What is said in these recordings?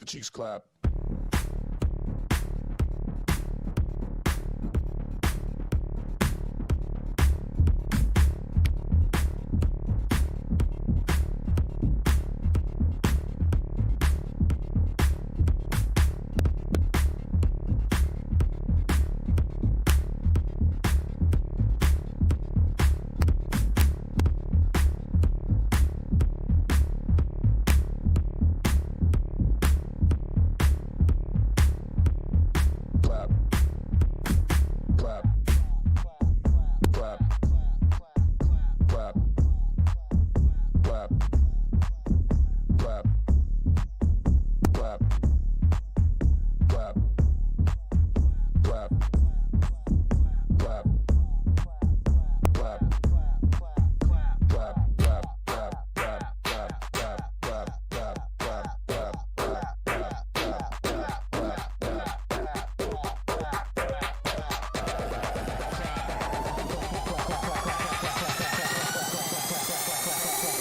the cheeks clap.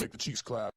Make the cheeks clap.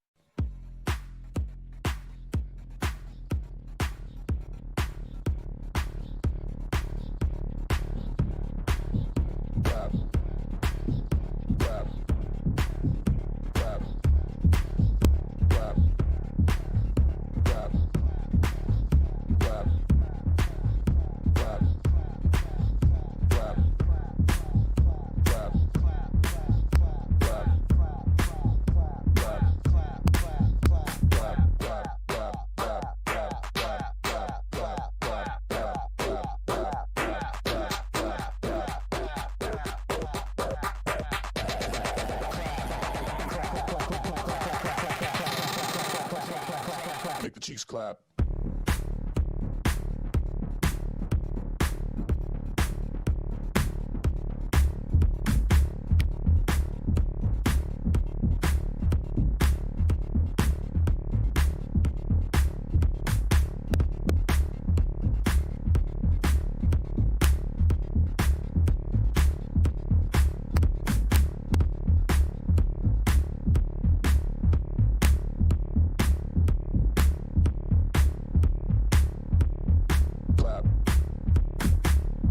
Clap.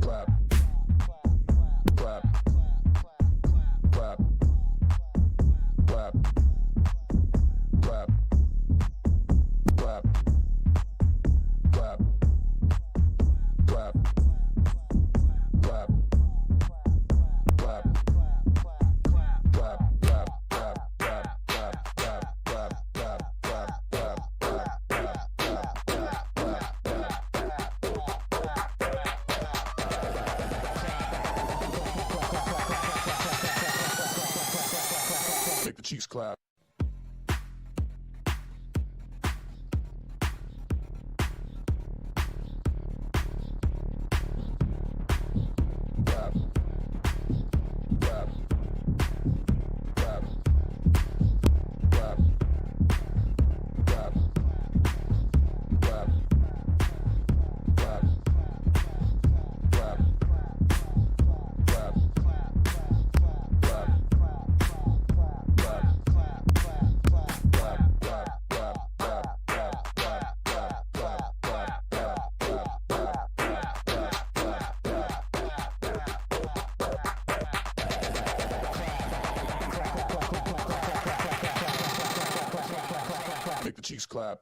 Clap. Clap. Clap. Clap. Clap. Clap. Clap. Clap. Make the cheeks clap. Make the cheeks clap. Clap. Clap. Clap. Clap. Clap. Clap. Clap. Clap. Clap. Make the cheeks clap.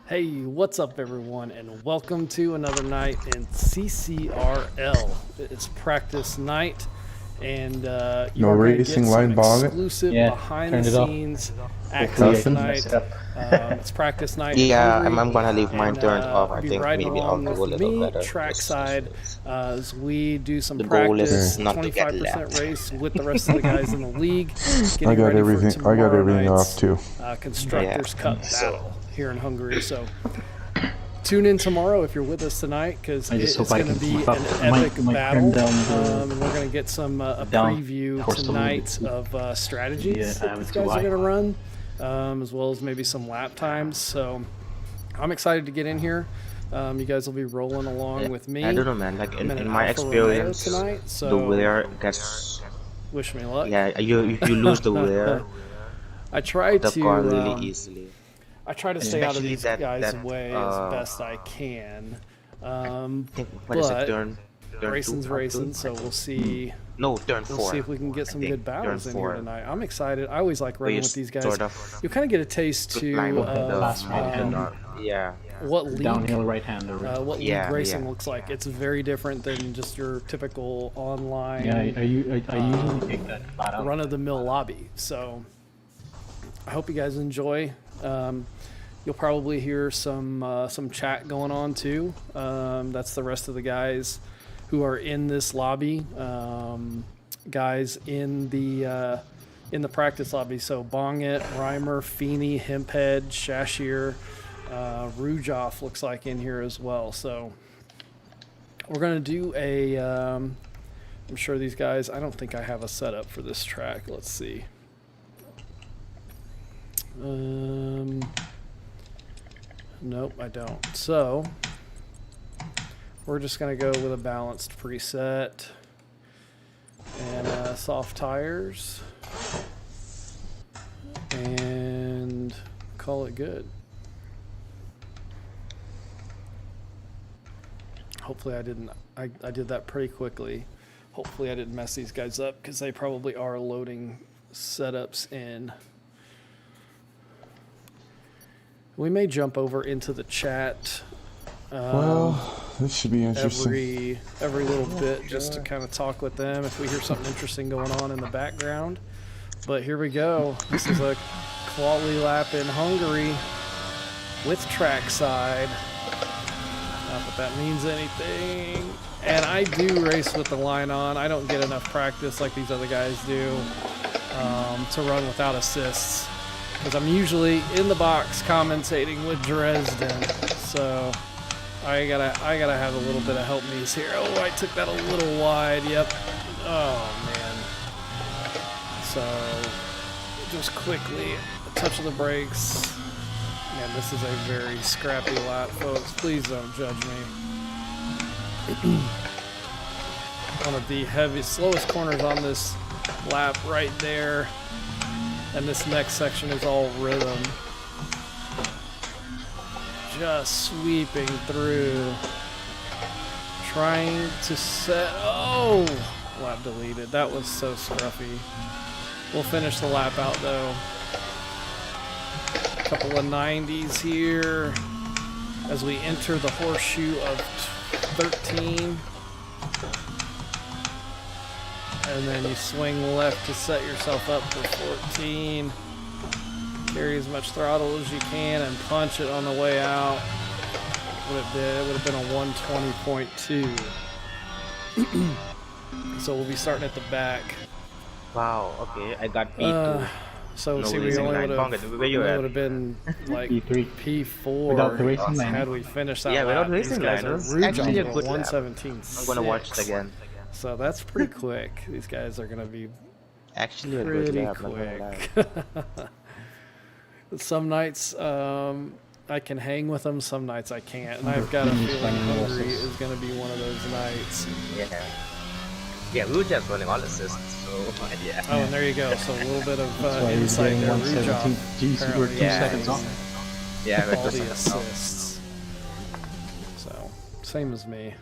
Hey, what's up everyone, and welcome to another night in CCRL. It's practice night, and No you are going to get racing some line bong it? exclusive Yeah, behind turn the it off. scenes Hopefully access I can tonight. mess it up. It's practice night. in Yeah, Hungary, I'm gonna leave mine and, turned off. I be think riding maybe I'll along do a with little me better. trackside as we do some The goal is practice, not to get 25% left. race with the rest of the guys in the league. I Getting got ready everything. for I got tomorrow everything night's off too. Constructors Yeah. Cup battle here in Hungary. So tune in tomorrow if you're with us tonight, because I just it's hope I going to can be keep up. an Might epic turn battle. down the- And we're going to get some a down preview force a little tonight bit. of strategies Yeah, I that have these it too guys are high. going to run, as well as maybe some lap times. So I'm excited to get in here. You guys will be rolling along with me. I don't know, man. Like I'm in an my Alfa Romeo experience, tonight, so the wear gets. wish me luck. Yeah, you lose the wear I try of the to car really easily. I try to stay out of Especially these that- guys' that, way as best I can. I think, what is it? But Turn racing's two, racing, two? so we'll see. No, turn We'll 4. see if we can get some think good battles turn in here 4. tonight. I'm excited. I always like running you with these guys. sort of You'll kind of get a taste Good to line of the last one. yeah. what league Downhill right-hander. what league Yeah, racing yeah. looks like. It's very different than just your typical online Yeah, I usually take that flat out. run-of-the-mill lobby. So I hope you guys enjoy. You'll probably hear some chat going on too. That's the rest of the guys who are in this lobby. Guys in the practice lobby. So Bongit, Reimer, Feeney, Hemphead, Shashir, Rujoff looks like in here as well. So we're gonna do a. I'm sure these guys. I don't think I have a setup for this track. Let's see. Nope, I don't. So we're just gonna go with a balanced preset and soft tires and call it good. Hopefully I didn't. I did that pretty quickly. Hopefully I didn't mess these guys up, because they probably are loading setups in. We may jump over into the chat Well, this should be interesting. every little bit, just to kind of talk with them if we hear something interesting going on in the background. But here we go. This is a quality lap in Hungary with trackside. Not that that means anything. And I do race with the line on. I don't get enough practice like these other guys do to run without assists, because I'm usually in the box commentating with Dresden. So I gotta have a little bit of help me's here. Oh, I took that a little wide. Yep. Oh man. So just quickly, a touch of the brakes. Man, this is a very scrappy lap, folks. Please don't judge me. One of the slowest corners on this lap right there. And this next section is all rhythm. Just sweeping through. Trying to set. Oh! Lap deleted. That was so scruffy. We'll finish the lap out though. Couple of 90s here as we enter the horseshoe of 13. And then you swing left to set yourself up for 14. Carry as much throttle as you can and punch it on the way out. It would have been a 120.2. So we'll be starting at the back. Wow. Okay, I got P2. So No see, we racing only line. would Bongit, where you at? have been like P3. P4 Without the racing line. had we finished that Yeah, lap. without These racing guys line. are It was rude actually a on good lap. 117.6. I'm gonna watch it again. So that's pretty quick. These guys are gonna be Actually, a good pretty lap. Not gonna lie. quick. Some nights I can hang with them, some nights I can't, and I've got a feeling Hungary is gonna be one of those nights. Yeah. Yeah, we were just running all assists, so yeah. Oh, and there you go. So a little bit of That's why he's insight getting there. 117. Rujov, Geez, we're apparently 2 Yeah. seconds off. Yeah, we're all just the like, assists. So same as me.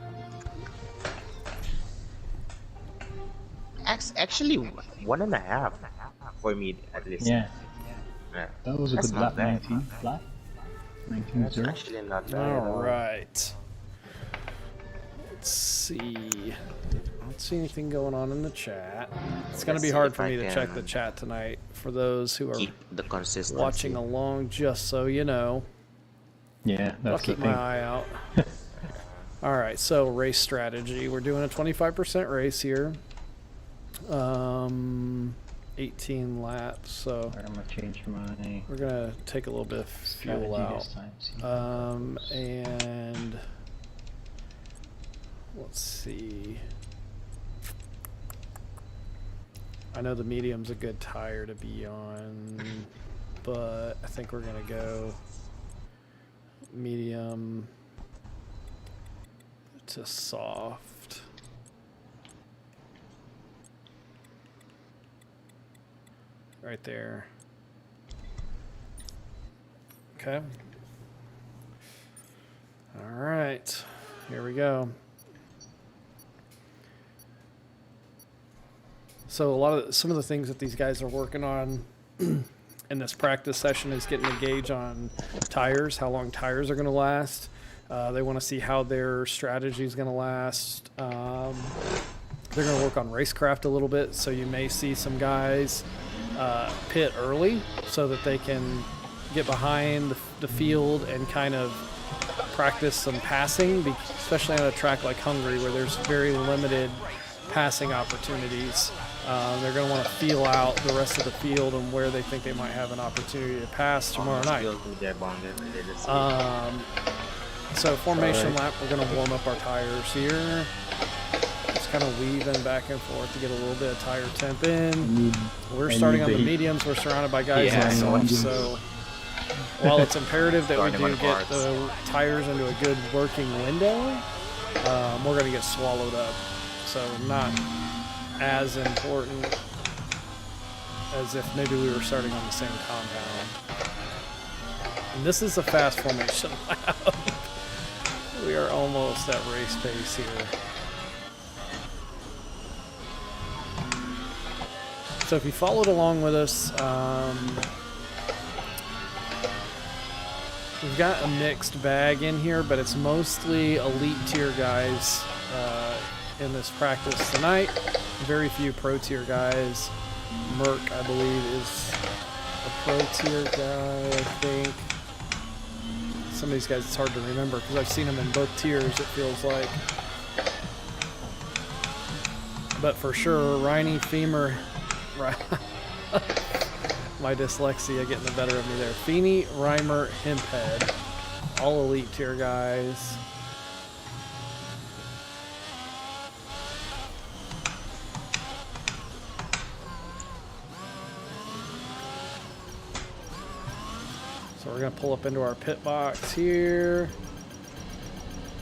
Actually, 1.5 for me at least. Yeah, Yeah. that was a That's good not lap. bad. 19 flat. 19 That's 0. actually not bad. at All all. right. Let's see. I don't see anything going on in the chat. It's going to be hard for me to check the chat tonight for those who are Keep the consistency. watching along, just so you know. Yeah, I'll that's the keep thing. my eye out. All right, so race strategy. We're doing a 25% race here. 18 laps, so Alright, I'm gonna change my we're gonna take a little bit of fuel strategy out. this time. See. And let's see. I know the medium's a good tire to be on, but I think we're gonna go medium to soft. Right there. Okay. All right. Here we go. So some of the things that these guys are working on in this practice session is getting a gauge on tires, how long tires are going to last. They want to see how their strategy is going to last. They're going to work on racecraft a little bit, so you may see some guys pit early so that they can get behind the field and kind of practice some passing, especially on a track like Hungary where there's very limited passing opportunities. They're going to want to feel out the rest of the field and where they think they might have an opportunity to pass tomorrow night. So formation lap, we're going to warm up our tires here. Just kind of weaving back and forth to get a little bit of tire temp in. We're starting on the mediums. We're surrounded by guys like soft, so while it's imperative that we do get the tires into a good working window, we're going to get swallowed up. So not as important as if maybe we were starting on the same compound. And this is a fast formation lap. We are almost at race pace here. So if you followed along with us, we've got a mixed bag in here, but it's mostly elite tier guys in this practice tonight. Very few pro tier guys. Merck, I believe, is a pro tier guy, I think. Some of these guys, it's hard to remember because I've seen them in both tiers, it feels like. But for sure, Reiny, Femur, my dyslexia getting the better of me there. Feeney, Reimer, Hemphead, all elite tier guys. So we're gonna pull up into our pit box here.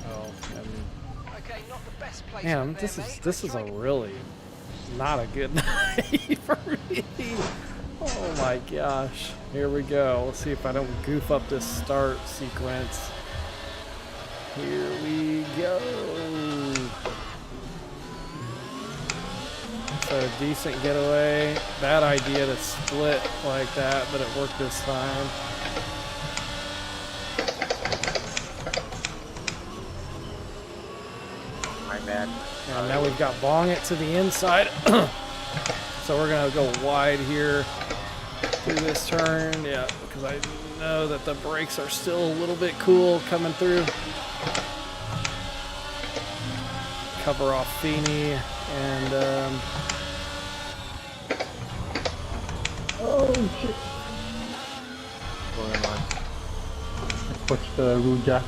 Oh, and man, this is a really not a good night for me. Oh my gosh. Here we go. Let's see if I don't goof up this start sequence. Here we go. So a decent getaway. Bad idea to split like that, but it worked this time. My bad. And now we've got Bong it to the inside. So we're gonna go wide here through this turn. Yeah, because I know that the brakes are still a little bit cool coming through. Cover off Feeney and Oh shit! Going on. Push the Ruja.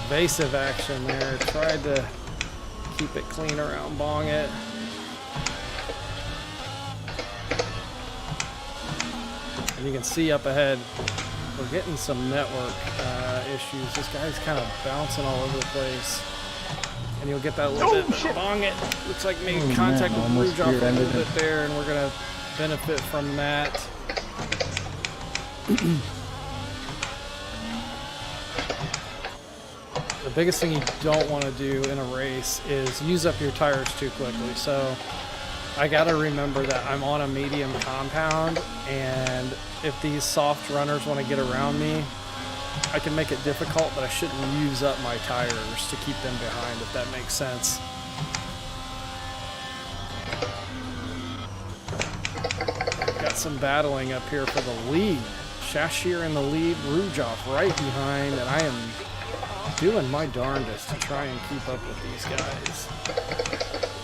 evasive action there. Tried to keep it clean around Bong it. And you can see up ahead, we're getting some network issues. This guy's kind of bouncing all over the place. And you'll get that little bit, but Bong it looks like made contact with Rouge off a little bit there, and we're going to benefit from that. The biggest thing you don't want to do in a race is use up your tires too quickly. So I got to remember that I'm on a medium compound, and if these soft runners want to get around me, I can make it difficult, but I shouldn't use up my tires to keep them behind, if that makes sense. Got some battling up here for the lead. Shashir in the lead, Rujov right behind, and I am doing my darndest to try and keep up with these guys.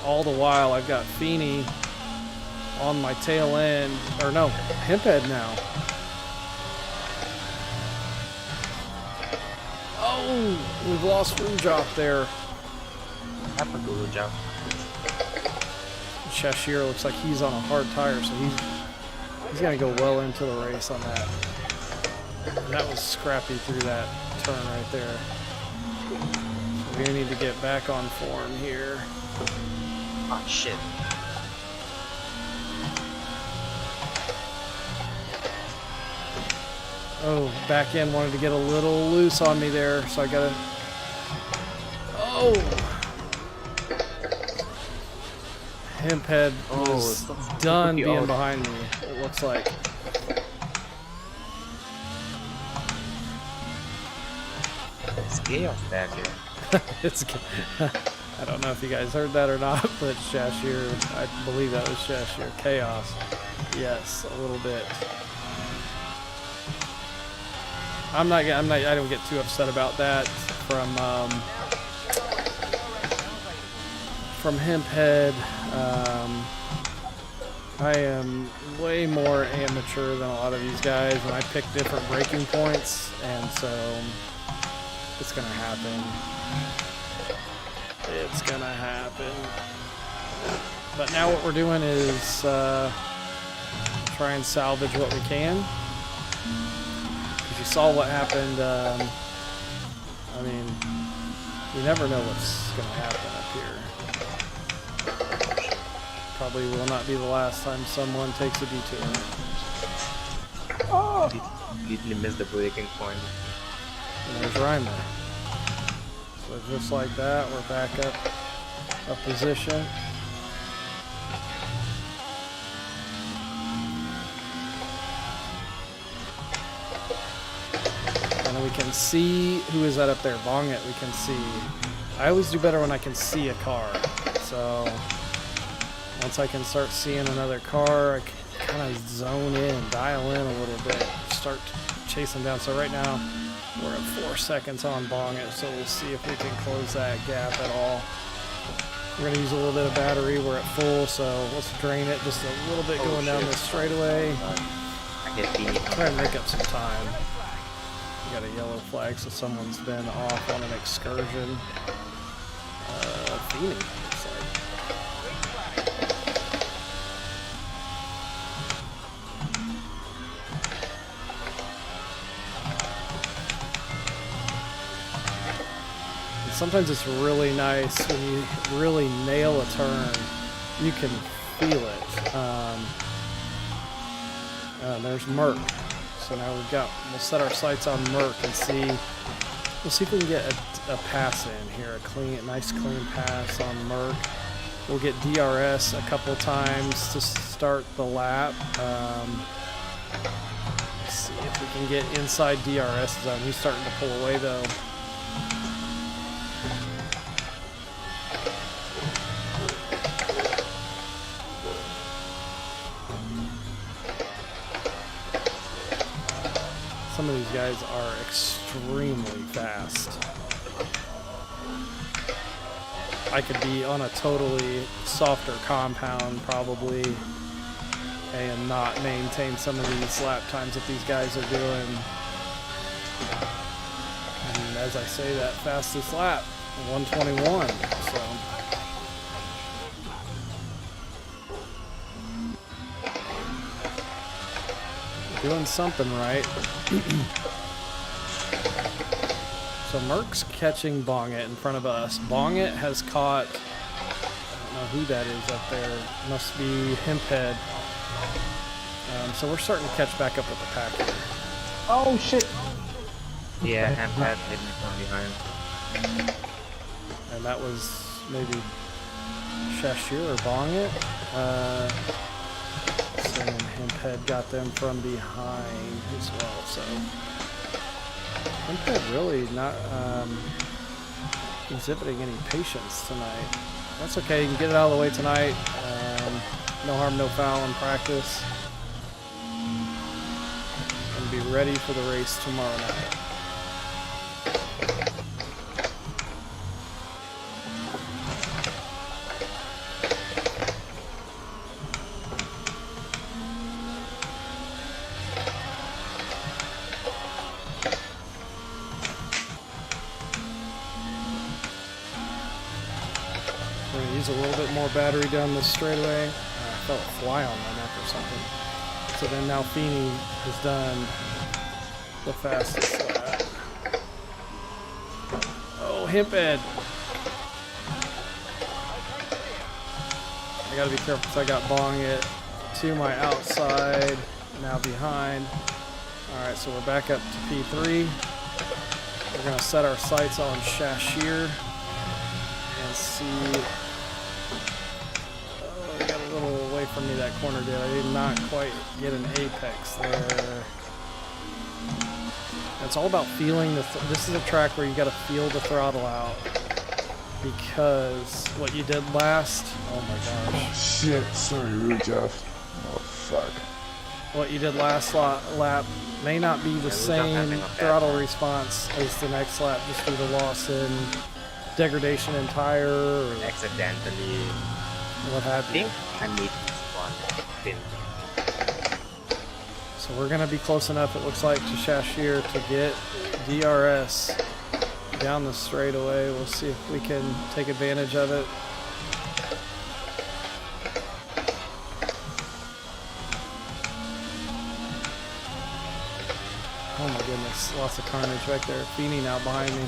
All the while, I've got Feeney on my tail end, or no, Hemphead now. Oh, we've lost Rujov there. Happened to Rujov. Shashir looks like he's on a hard tire, so he's gonna go well into the race on that. And that was scrappy through that turn right there. So we need to get back on form here. Oh shit. Oh, back end wanted to get a little loose on me there, so I gotta... Oh! Hemphead was done being behind me, it looks like. It's chaos back here. It's... I don't know if you guys heard that or not, but Shashir, I believe that was Shashir. Chaos. Yes, a little bit. I don't get too upset about that from Hemphead. I am way more amateur than a lot of these guys, and I pick different braking points, and so it's gonna happen. It's gonna happen. But now what we're doing is try and salvage what we can. If you saw what happened, I mean, you never know what's gonna happen up here. Probably will not be the last time someone takes a detour. Oh! Completely missed the braking point. And there's Reimer. So just like that, we're back up a position. And we can see, who is that up there? Bonget, we can see. I always do better when I can see a car. So once I can start seeing another car, I can kind of zone in, dial in a little bit, start chasing down. So right now, we're at 4 seconds on Bonget, so we'll see if we can close that gap at all. We're going to use a little bit of battery. We're at full, so let's drain it just a little bit going down this straightaway. I hit Feeney. Try and make up some time. We got a yellow flag, so someone's been off on an excursion. Feeney, looks like. Sometimes it's really nice when you really nail a turn. You can feel it. There's Merc. So now we'll set our sights on Merc and we'll see if we can get a pass in here, a nice clean pass on Merc. We'll get DRS a couple times to start the lap. Let's see if we can get inside DRS zone. He's starting to pull away though. Some of these guys are extremely fast. I could be on a totally softer compound probably and not maintain some of these lap times that these guys are doing. And as I say, that fastest lap, 121. So. Doing something right. So Merc's catching Bonget in front of us. Bonget has caught, I don't know who that is up there. Must be Hemphead. So we're starting to catch back up with the pack here. Oh shit! Yeah, Hemphead hit me from behind. And that was maybe Shashir or Bonget. And Hemphead got them from behind as well, so Hemphead really not exhibiting any patience tonight. That's okay, you can get it out of the way tonight. No harm, no foul in practice. And be ready for the race tomorrow night. We're going to use a little bit more battery down this straightaway. I felt a fly on my neck or something. So then now Feeney has done the fastest lap. Oh, Hemphead. I got to be careful because I got Bong it to my outside, now behind. Alright, so we're back up to P3. We're going to set our sights on Shashir and see. Oh, I got a little away from me that corner did. I did not quite get an apex there. It's all about feeling the. This is a track where you got to feel the throttle out, because what you did last. Oh my gosh. Shit, sorry, rude, Jeff. Oh, fuck. What you did last lap may not be the same throttle response as the next lap, just due to loss in degradation in tire or Accidentally. what have you. I need one pin. So we're going to be close enough, it looks like, to Shashir to get DRS down the straightaway. We'll see if we can take advantage of it. Oh my goodness, lots of carnage right there. Feeney now behind me.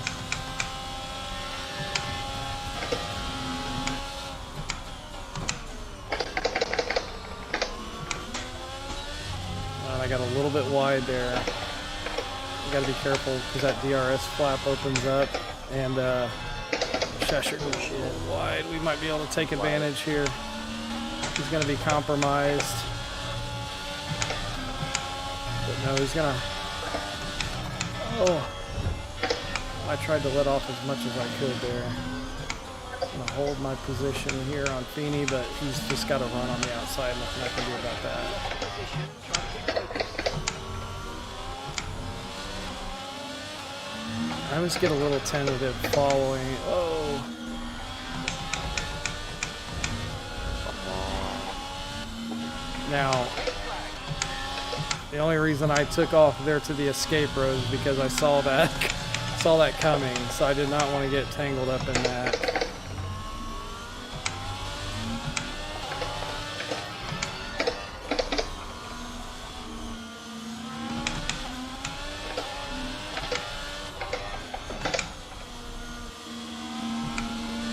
I got a little bit wide there. You gotta be careful because that DRS flap opens up and Shashir goes a little wide. We might be able to take advantage here. He's gonna be compromised. But no, he's gonna. Oh, I tried to let off as much as I could there. I'm gonna hold my position here on Feeney, but he's just got to run on the outside. Nothing I can do about that. I always get a little tentative following. Oh. Now, the only reason I took off there to the escape road is because I saw that coming, so I did not want to get tangled up in that.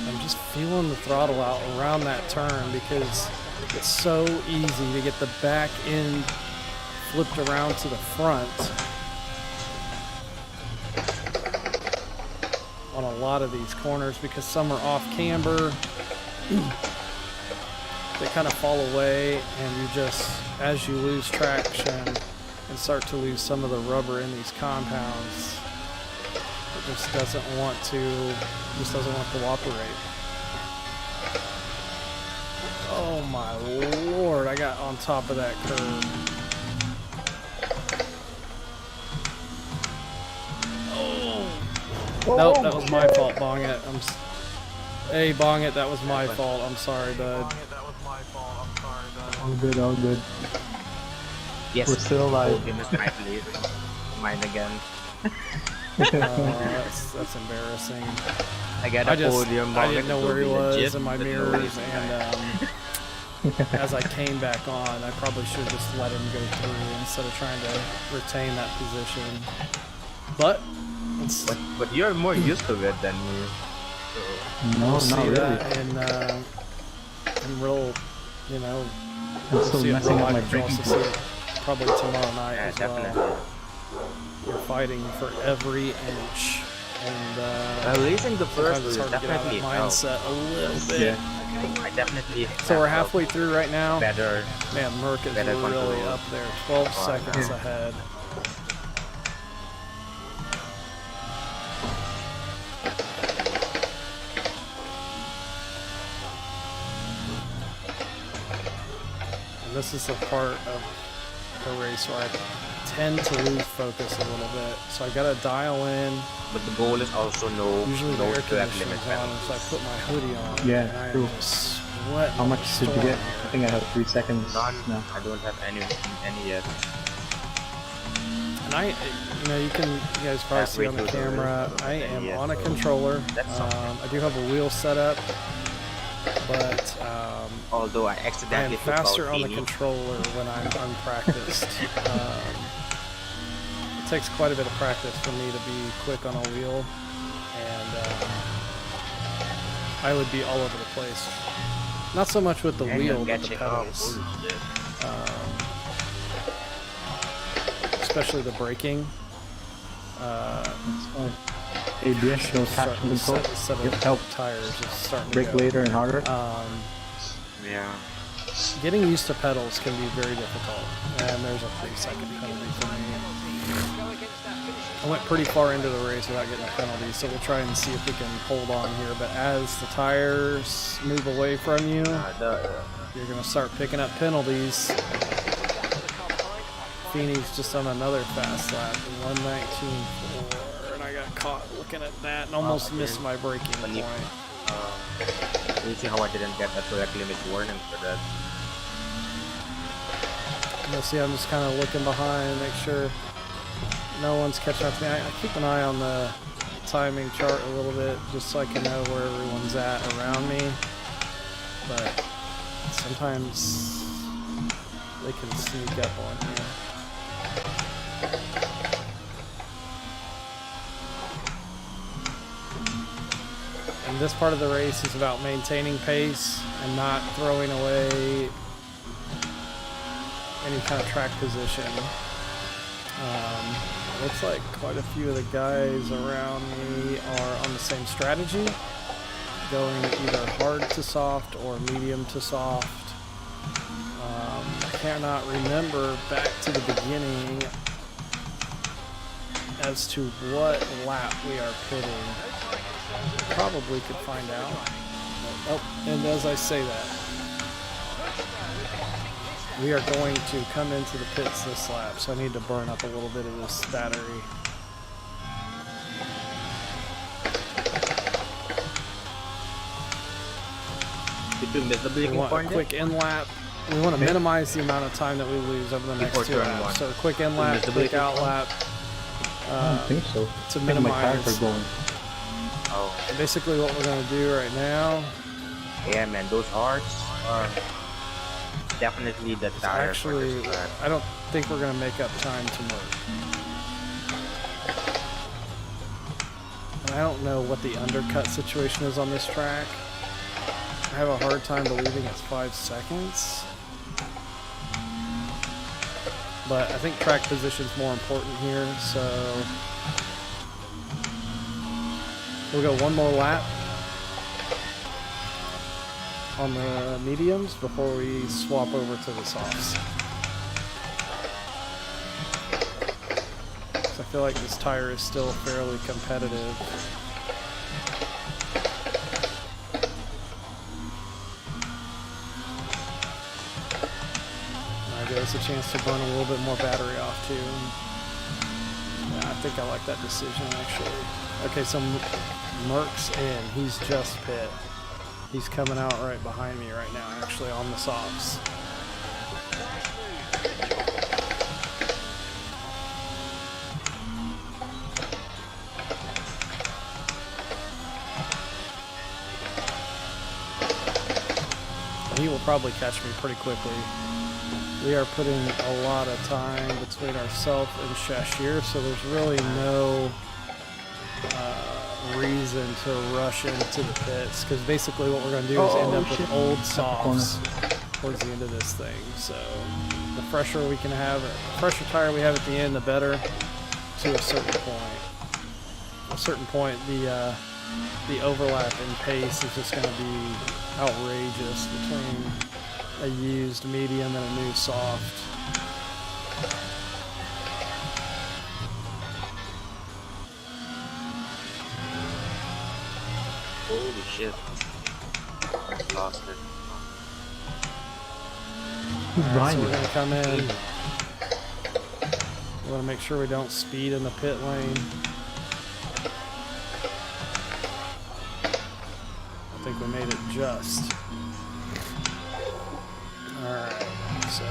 I'm just feeling the throttle out around that turn because it's so easy to get the back end flipped around to the front on a lot of these corners because some are off camber. They kind of fall away, and you just, as you lose traction and start to lose some of the rubber in these compounds, it just doesn't want to operate. Oh my lord, I got on top of that curve. Nope, that was my fault, Bong It. Hey, Bong It, that was my fault. I'm sorry, bud. All good, all good. Yes, We're still alive. Mine again. That's embarrassing. I got a podium. I didn't know where he was in my mirrors, and as I came back on, I probably should have just let him go through instead of trying to retain that position. But you're more used to it than me. So. No, We'll not see really. that in real, you know, I'm we'll still see it messing real up my life. We'll also braking see it probably tomorrow night Yeah, as definitely. well. You're fighting for every inch, and At least in the first, sometimes it's hard to get out of definitely that helped. mindset a little bit. Yeah. I definitely. So we're halfway through right now. Better. Man, Merck is better really control. up there, 12 seconds ahead. this is the part of the race where I tend to lose focus a little bit. So I gotta dial in. But the goal is also Usually the no air track conditioning's limit on, so I penalties. put my hoodie on. Yeah, and I am true. just sweating How up much a did you storm get? here. I think I have 3 seconds. None. No. I don't have any yet. And you guys probably see on the Halfway through the camera, race, I am yeah, on a so controller. that's something. I do have a wheel set up, but Although I I am accidentally took out faster on the Beanie. controller when I'm unpracticed. It takes quite a bit of practice for me to be quick on a wheel, and I would be all over the place. Not so much with the And wheel, you're but the catching up. pedals. Holy shit. Especially the braking. That's fine. ABS, no traction control. Set Yep, of help. tires is starting Brake to go. later and harder. Yeah. Getting used to pedals can be very difficult, and there's a 3-second penalty for me. I went pretty far into the race without getting a penalty, so we'll try and see if we can hold on here. But as the tires move away from you, you're going to start picking up penalties. Feeney's just on another fast lap, 1:19.4, and I got caught looking at that and almost missed my braking point. You see how I didn't get a track limit warning for that? You'll see I'm just kind of looking behind, make sure no one's catching up to me. I keep an eye on the timing chart a little bit just so I can know where everyone's at around me. But sometimes they can sneak up on you. And this part of the race is about maintaining pace and not throwing away any kind of track position. Looks like quite a few of the guys around me are on the same strategy, going either hard to soft or medium to soft. I cannot remember back to the beginning as to what lap we are pitting. Probably could find out. Oh, and as I say that, we are going to come into the pits this lap, so I need to burn up a little bit of this battery. Did you miss the We braking want a point? quick in lap. We want to minimize the amount of time that we lose over the next Before 2 turn laps. one. So a quick in lap, miss the quick braking out point? lap. I don't think so. To I think my minimize. tires are going. Oh, And basically what we're going to do right now yeah, man. Those hearts are definitely the is tire actually, for this track. I don't think we're going to make up time to merge. And I don't know what the undercut situation is on this track. I have a hard time believing it's 5 seconds. But I think track position's more important here, so we'll go one more lap on the mediums before we swap over to the softs. So I feel like this tire is still fairly competitive. Give us a chance to burn a little bit more battery off too. Yeah, I think I like that decision actually. Okay, so Merck's in. He's just pit. He's coming out right behind me right now, actually on the softs. He will probably catch me pretty quickly. We are putting a lot of time between ourselves and Shashir, so there's really no reason to rush into the pits, because basically what we're going to do is end up with old softs towards the end of this thing. So the fresher we can have, the fresher tire we have at the end, the better, to a certain point. At a certain point, the overlap in pace is just going to be outrageous between a used medium and a new soft. Holy shit. I lost it. Who's behind So you? we're gonna come in. We want to make sure we don't speed in the pit lane. I think we made it just. Alright, so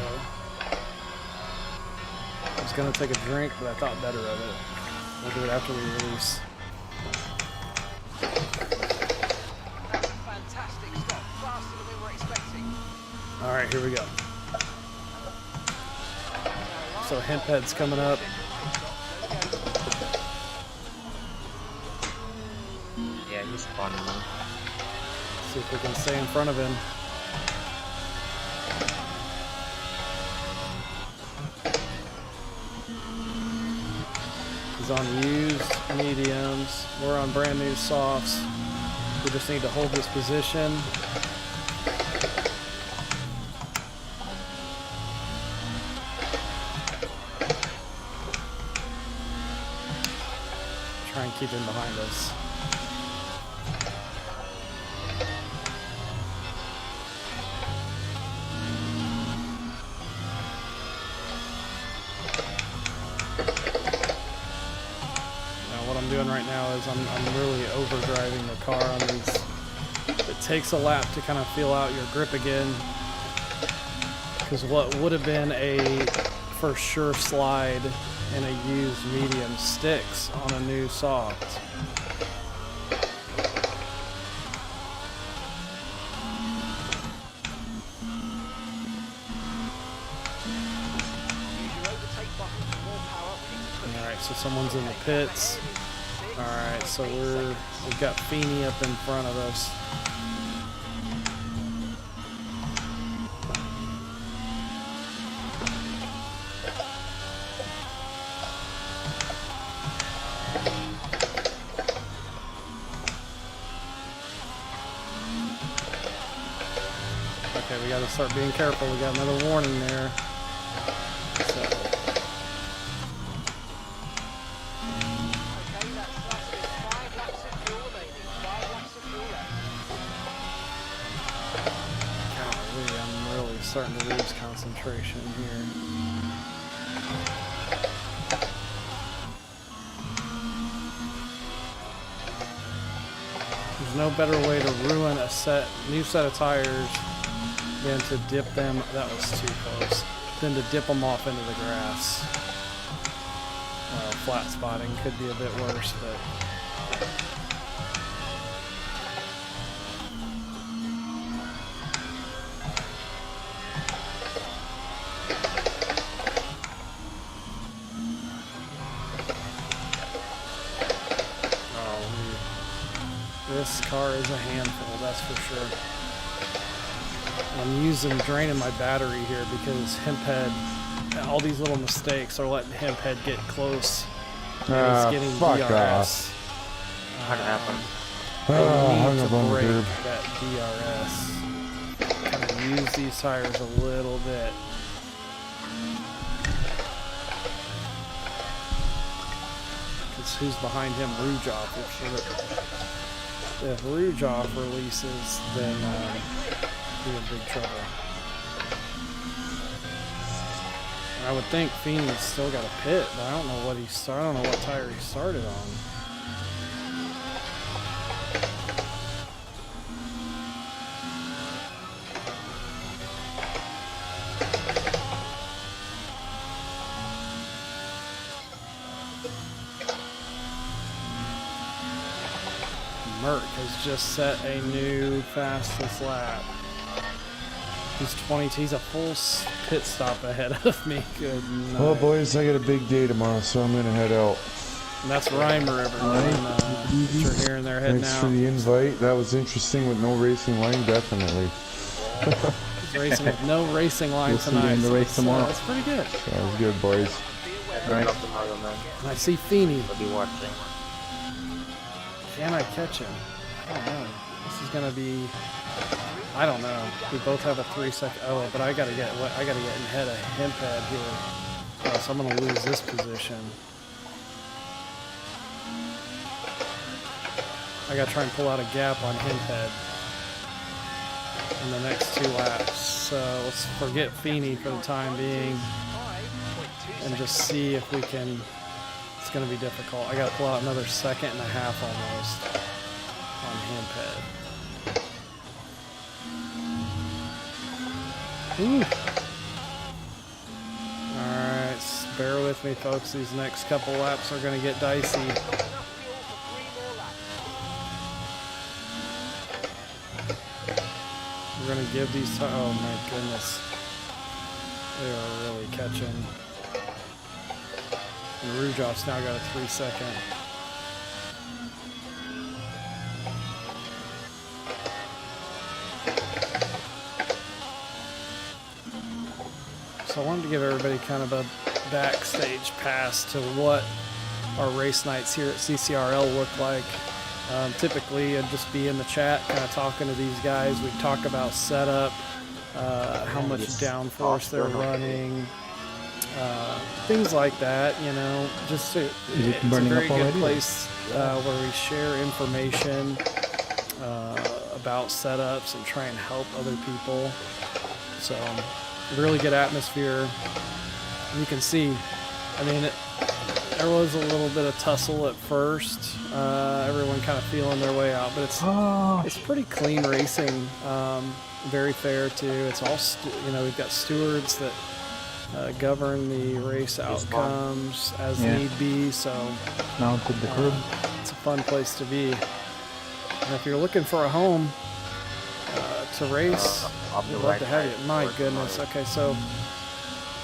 I was gonna take a drink, but I thought better of it. We'll do it after we release. Fantastic stop, faster than we were expecting. Alright, here we go. So Hemphead's coming up. Yeah, he's fun, man. See if we can stay in front of him. He's on used mediums. We're on brand new softs. We just need to hold this position. Try and keep him behind us. Doing right now is I'm really overdriving the car on these. It takes a lap to kind of feel out your grip again, because what would have been a for sure slide in a used medium sticks on a new soft. All right, so someone's in the pits. Alright, so we've got Feeney up in front of us. Okay, we gotta start being careful. We got another warning there. So. Starting to lose concentration here. There's no better way to ruin a new set of tires than to dip them. That was too close. Than to dip them off into the grass. Flat spotting could be a bit worse, but. This car is a handful, that's for sure. I'm draining my battery here because Hemphead, all these little mistakes are letting Hemphead get close. And he's getting fuck DRS. What happened? Hung Need up to on the break curb. that DRS. Kind of use these tires a little bit. Because who's behind him? Rujoff. If Rujoff releases, then we're in big trouble. I would think Feeney's still got a pit, but I don't know what I don't know what tire he started on. Merck has just set a new fastest lap. He's a full pit stop ahead of me. Good night. Well, boys, I got a big day tomorrow, so I'm gonna head out. And that's Reimer, everyone. You're hearing there heading Thanks out. for the invite. That was interesting with no racing line, definitely. He's racing with no racing line We'll see you tonight. in the race tomorrow. That's pretty good. Sounds good, boys. Good luck tomorrow, man. And I see Feeney. We'll be watching. Can I catch him? I don't know. This is gonna be. I don't know. We both have a 3-second. Oh, but I gotta get ahead of Hemphead here. So I'm gonna lose this position. I gotta try and pull out a gap on Hemphead. in the next 2 laps. So let's forget Feeney for the time being and just see if we can. It's going to be difficult. I got to pull out another 1.5 seconds almost on Hemphead. Alright, bear with me, folks. These next couple laps are going to get dicey. We're going to give these. Oh my goodness. They are really catching. And Rujov's now got a 3 second. So I wanted to give everybody kind of a backstage pass to what our race nights here at CCRL look like. Typically, I'd just be in the chat kind of talking to these guys. We'd talk about setup, how much downforce they're running, things like that, you know. Just it's a very good place where we share information about setups and try and help other people. So really good atmosphere. You can see, I mean, there was a little bit of tussle at first. Everyone kind of feeling their way out, but it's pretty clean racing. Very fair too. It's all you know. We've got stewards that govern the race outcomes as need be. So now to the curb. It's a fun place to be. And if you're looking for a home to race, we'd love to have you. My goodness. Okay, so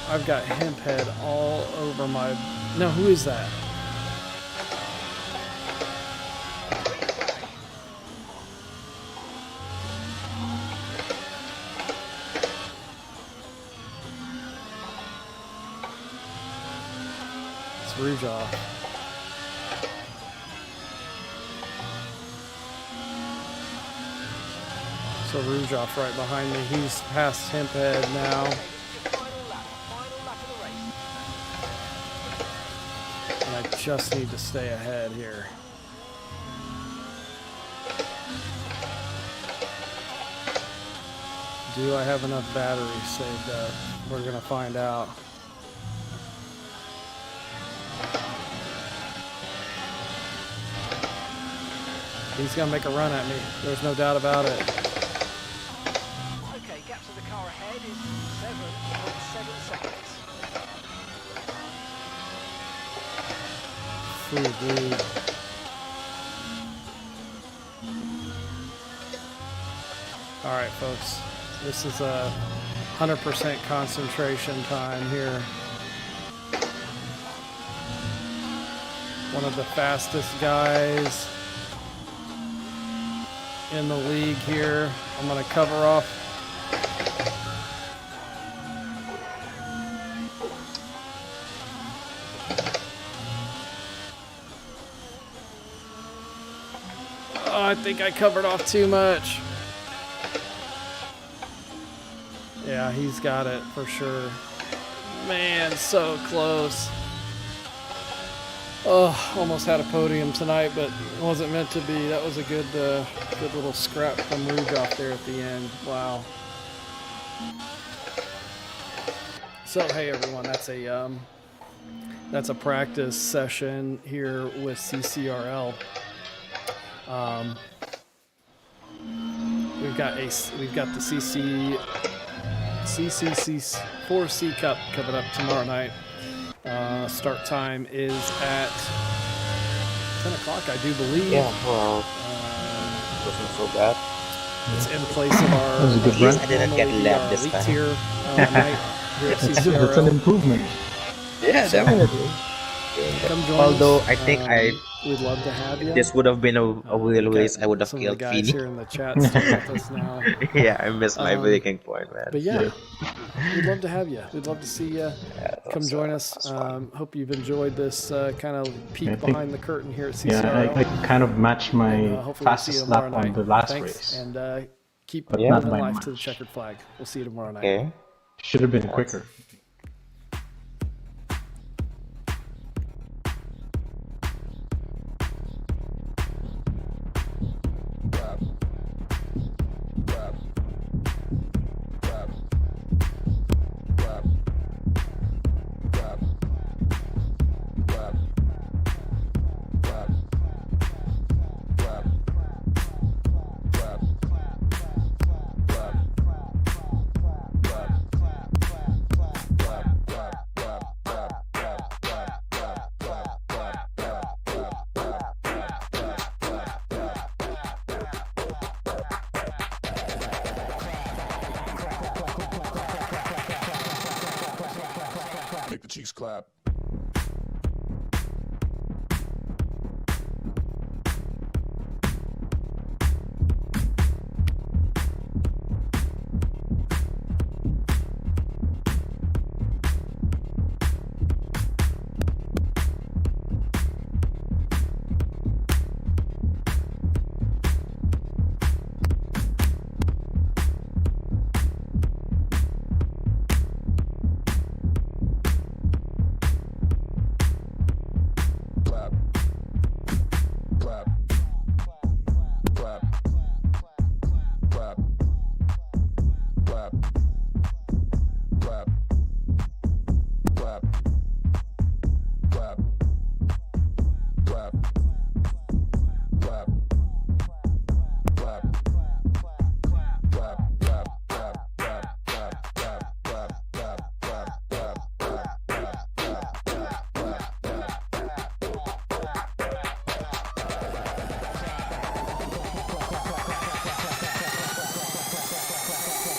I've got Hemphead all over my. No, who is that? It's Rujov. So Rujov right behind me. He's past Hemphead now. I just need to stay ahead here. Do I have enough batteries saved up? We're gonna find out. He's gonna make a run at me. There's no doubt about it. Okay, gap to the car ahead is 7.7 seconds. Dude. All right, folks. This is a 100% concentration time here. One of the fastest guys in the league here. I'm going to cover off. I think I covered off too much. Yeah, he's got it for sure. Man, so close. Oh, almost had a podium tonight, but it wasn't meant to be. That was a good little scrap from Rujov there at the end. Wow. So hey everyone, that's a practice session here with CCRL. We've got the CCC4C Cup coming up tomorrow night. Start time is at 10 o'clock, I do believe. Yeah, well, wasn't so bad. It's in place of our That was a good run. I didn't get left this elite time. tier night here at That's an CCRL. improvement. Yeah, definitely. Come join Although us. I think we'd love to have you. this would have been a real race, I would have Some killed of the guys Feeney. here in the chat still with us now. Yeah, I missed my breaking point, man. But yeah, we'd love to have you. We'd love to see you. Yeah, Come that's, join us. that's fun. Hope you've enjoyed this kind of peek I think- behind the curtain here at CCRL. Yeah, I kind of matched my And, hopefully we'll see you fastest tomorrow lap on night. the last Thanks, race. and keep But living not by life to the much. checkered flag. We'll see you tomorrow night. Okay. Should have been quicker. Rap. Rap. cheeks clap. Clap. Clap. Clap. Clap. Clap. Clap. Clap. Clap. Clap. Clap. Clap.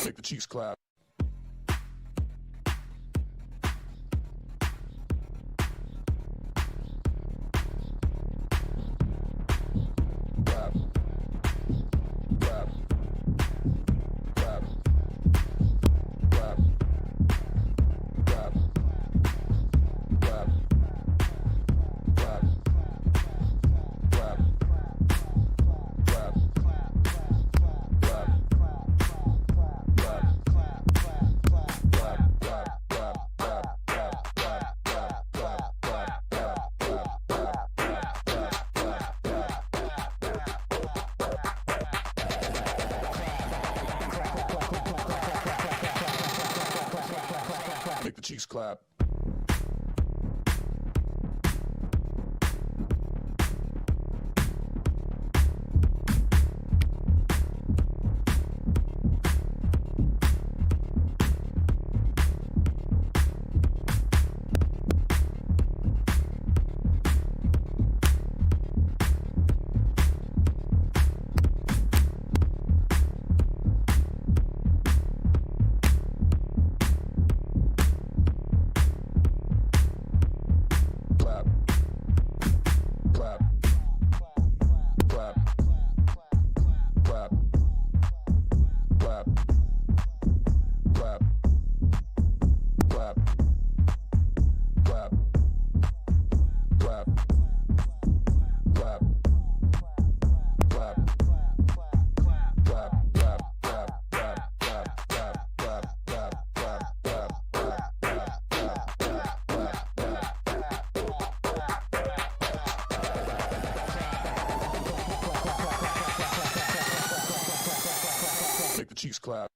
Make the cheeks clap. Clap. Clap. Clap. Clap. Clap. Clap. Clap. Clap. Clap. Make the cheeks clap. Clap. Clap. Clap. Clap. Clap. Clap. Clap. Clap. Clap. Clap. Clap. Make the cheeks clap.